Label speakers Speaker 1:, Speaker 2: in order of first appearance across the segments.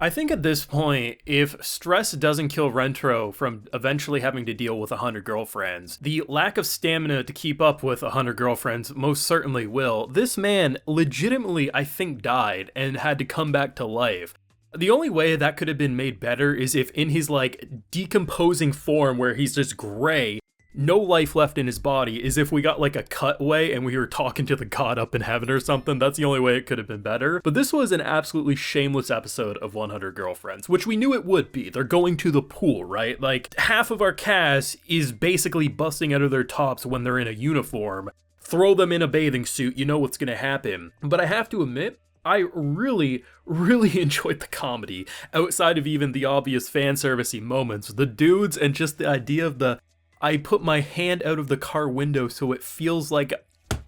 Speaker 1: I think at this point, if stress doesn't kill Rentro from eventually having to deal with 100 girlfriends, the lack of stamina to keep up with 100 girlfriends most certainly will. This man legitimately, I think, died and had to come back to life. The only way that could have been made better is if in his like decomposing form where he's just gray, no life left in his body, is if we got like a cutaway and we were talking to the god up in heaven or something. That's the only way it could have been better. But this was an absolutely shameless episode of 100 Girlfriends, which we knew it would be. They're going to the pool, right? Like half of our cast is basically busting out of their tops when they're in a uniform. Throw them in a bathing suit, you know what's gonna happen. But I have to admit, I really enjoyed the comedy outside of even the obvious fan servicey moments. The dudes and just the idea of I put my hand out of the car window so it feels like,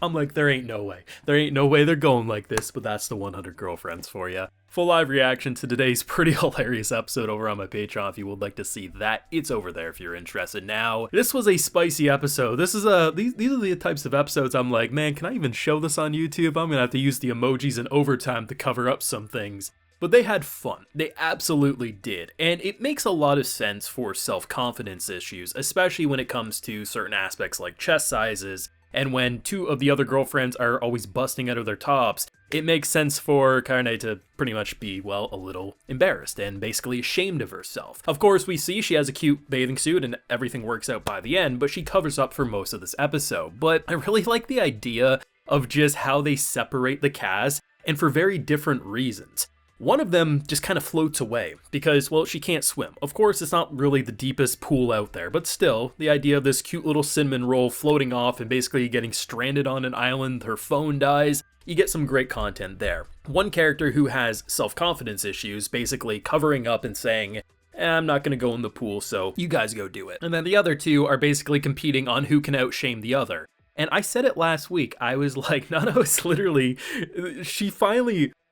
Speaker 1: I'm like, there ain't no way. There ain't no way they're going like this, but that's the 100 Girlfriends for you. Full live reaction to today's pretty hilarious episode over on my Patreon if you would like to see that. It's over there if you're interested. Now, this was a spicy episode. These are the types of episodes I'm like, man, can I even show this on YouTube? I'm gonna have to use the emojis and overtime to cover up some things. But they had fun. They absolutely did. And it makes a lot of sense for self-confidence issues, especially when it comes to certain aspects like chest sizes. And when two of the other girlfriends are always busting out of their tops, it makes sense for Karne to pretty much be, well, a little embarrassed and basically ashamed of herself. Of course, we see she has a cute bathing suit and everything works out by the end, but she covers up for most of this episode. But I really like the idea of just how they separate the cast, and for very different reasons. One of them just kind of floats away because, well, she can't swim. Of course, it's not really the deepest pool out there, but still, the idea of this cute little cinnamon roll floating off and basically getting stranded on an island, her phone dies, you get some great content there. One character who has self-confidence issues, basically covering up and saying, I'm not gonna go in the pool, so you guys go do it. And then the other two are basically competing on who can outshame the other. And I said it last week, I was like, Nana was literally,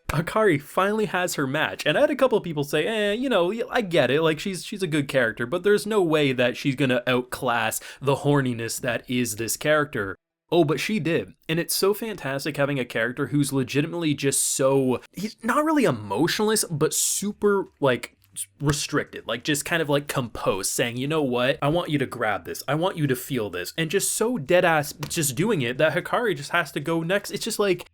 Speaker 1: Hikari finally has her match, and I had a couple of people say, you know, I get it, like she's a good character, but there's no way that she's gonna outclass the horniness that is this character. Oh, but she did, and it's so fantastic having a character who's legitimately just so, he's not really emotionless, but super, like, restricted, like just kind of like composed, saying, you know what, I want you to grab this, I want you to feel this, and just so dead ass just doing it that Hikari just has to go next. It's just like,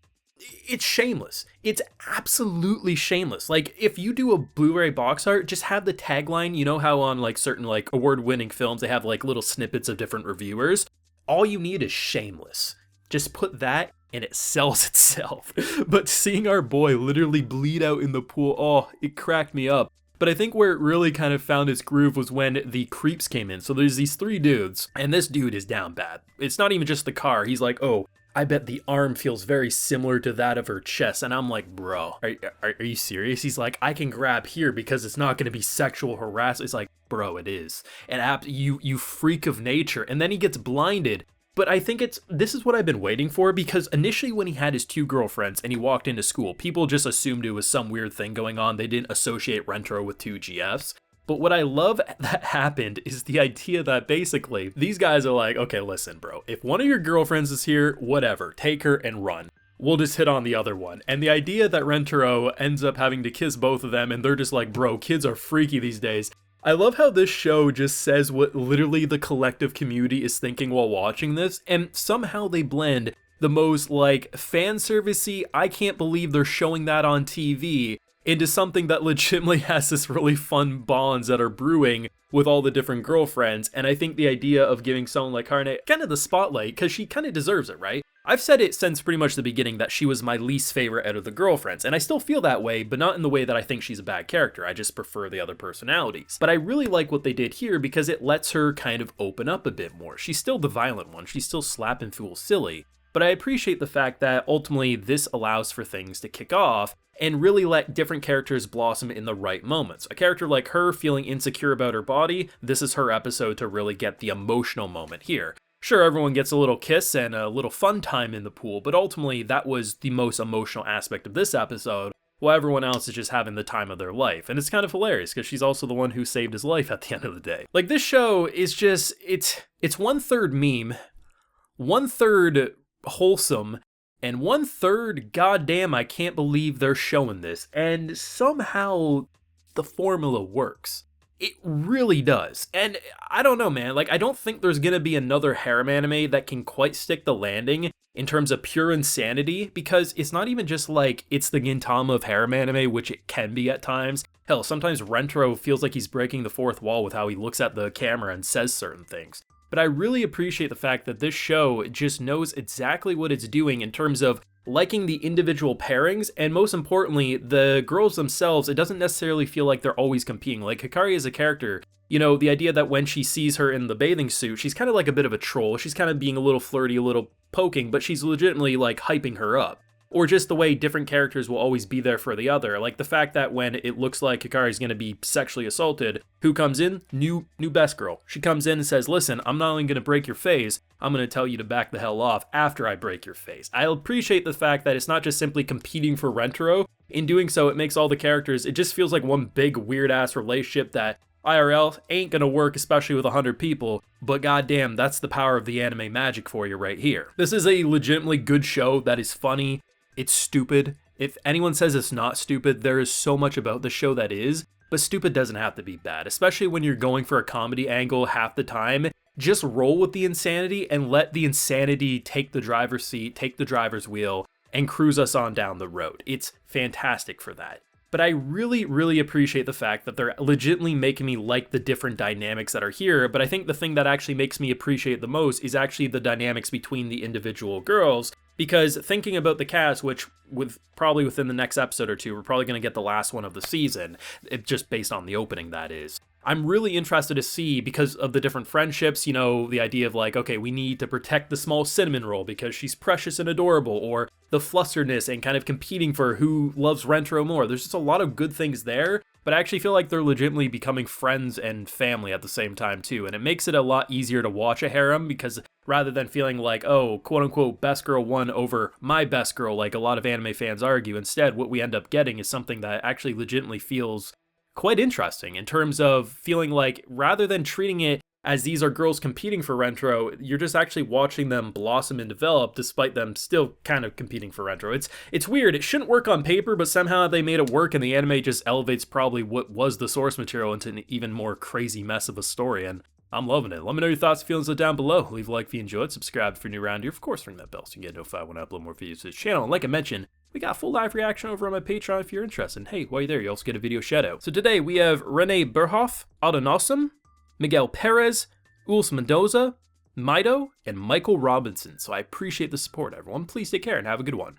Speaker 1: it's shameless. It's absolutely shameless. Like, if you do a Blu-ray box art, just have the tagline, you know how on like certain like award-winning films, they have like little snippets of different reviewers? All you need is shameless. Just put that and it sells itself. But seeing our boy literally bleed out in the pool, oh, it cracked me up. But I think where it really kind of found its groove was when the creeps came in. So there's these three dudes, and this dude is down bad. It's not even just the car. He's like, oh, I bet the arm feels very similar to that of her chest. And I'm like, bro, are you serious? He's like, I can grab here because it's not going to be sexual harassment. It's like, bro, it is. And you freak of nature. And then he gets blinded. But I think this is what I've been waiting for, because initially when he had his two girlfriends and he walked into school, people just assumed it was some weird thing going on. They didn't associate Rentaro with two GFs. But what I love that happened is the idea that basically these guys are like, okay, listen, bro, if one of your girlfriends is here, whatever, take her and run. We'll just hit on the other one. And the idea that Rentaro ends up having to kiss both of them and they're just like, bro, kids are freaky these days. I love how this show just says what literally the collective community is thinking while watching this, and somehow they blend the most like fan servicey, I can't believe they're showing that on TV, into something that legitimately has this really fun bonds that are brewing with all the different girlfriends. And I think the idea of giving someone like Karne kind of the spotlight, because she kind of deserves it, right? I've said it since pretty much the beginning that she was my least favorite out of the girlfriends, and I still feel that way, but not in the way that I think she's a bad character. I just prefer the other personalities. But I really like what they did here because it lets her kind of open up a bit more. She's still the violent one, she's still slapping fools silly, but I appreciate the fact that ultimately this allows for things to kick off and really let different characters blossom in the right moments. A character like her feeling insecure about her body, this is her episode to really get the emotional moment here. Sure, everyone gets a little kiss and a little fun time in the pool, but ultimately that was the most emotional aspect of this episode, while everyone else is just having the time of their life. And it's kind of hilarious because she's also the one who saved his life at the end of the day. Like, this show is just, it's 1/3 meme, 1/3 wholesome, and 1/3 goddamn I can't believe they're showing this. And somehow the formula works. It really does. And I don't know, man. Like, I don't think there's gonna be another harem anime that can quite stick the landing in terms of pure insanity, because it's not even just like it's the Gintama of harem anime, which it can be at times. Hell, sometimes Rentaro feels like he's breaking the fourth wall with how he looks at the camera and says certain things. But I really appreciate the fact that this show just knows exactly what it's doing in terms of liking the individual pairings, and most importantly, the girls themselves. It doesn't necessarily feel like they're always competing. Like, Hikari as a character, you know, the idea that when she sees her in the bathing suit, she's kind of like a bit of a troll. She's kind of being a little flirty, a little poking, but she's legitimately like hyping her up. Or just the way different characters will always be there for the other. Like the fact that when it looks like Hikari's gonna be sexually assaulted, who comes in? New best girl. She comes in and says, listen, I'm not only gonna break your face, I'm gonna tell you to back the hell off after I break your face. I appreciate the fact that it's not just simply competing for Rentaro. In doing so, it makes all the characters, it just feels like one big weird ass relationship that IRL ain't gonna work, especially with 100 people, but goddamn, that's the power of the anime magic for you right here. This is a legitimately good show that is funny. It's stupid. If anyone says it's not stupid, there is so much about the show that is, but stupid doesn't have to be bad, especially when you're going for a comedy angle half the time. Just roll with the insanity and let the insanity take the driver's seat, take the driver's wheel, and cruise us on down the road. It's fantastic for that. But I really, really appreciate the fact that they're legitimately making me like the different dynamics that are here, but I think the thing that actually makes me appreciate the most is actually the dynamics between the individual girls, because thinking about the cast, which probably within the next episode or two, we're probably going to get the last one of the season, just based on the opening, that is. I'm really interested to see, because of the different friendships, you know, the idea of like, okay, we need to protect the small cinnamon roll because she's precious and adorable, or the flusteredness and kind of competing for who loves Rentaro more. There's just a lot of good things there, but I actually feel like they're legitimately becoming friends and family at the same time too, and it makes it a lot easier to watch a harem, because rather than feeling like, oh, quote-unquote best girl won over my best girl, like a lot of anime fans argue, instead what we end up getting is something that actually legitimately feels quite interesting in terms of feeling like, rather than treating it as these are girls competing for Rentaro, you're just actually watching them blossom and develop despite them still kind of competing for Rentaro. It's weird. It shouldn't work on paper, but somehow they made it work, and the anime just elevates probably what was the source material into an even more crazy mess of a story, and I'm loving it. Let me know your thoughts and feelings down below. Leave a like if you enjoyed, subscribe if you're new around here. Of course, ring that bell so you can get notified when I upload more videos to this channel. And like I mentioned, we got full live reaction over on my Patreon if you're interested. And hey, while you're there, you also get a video shout out. So today we have Rene Berhoff, Adonosum, Miguel Perez, Uls Mendoza, Mido, and Michael Robinson. So I appreciate the support, everyone. Please take care and have a good one.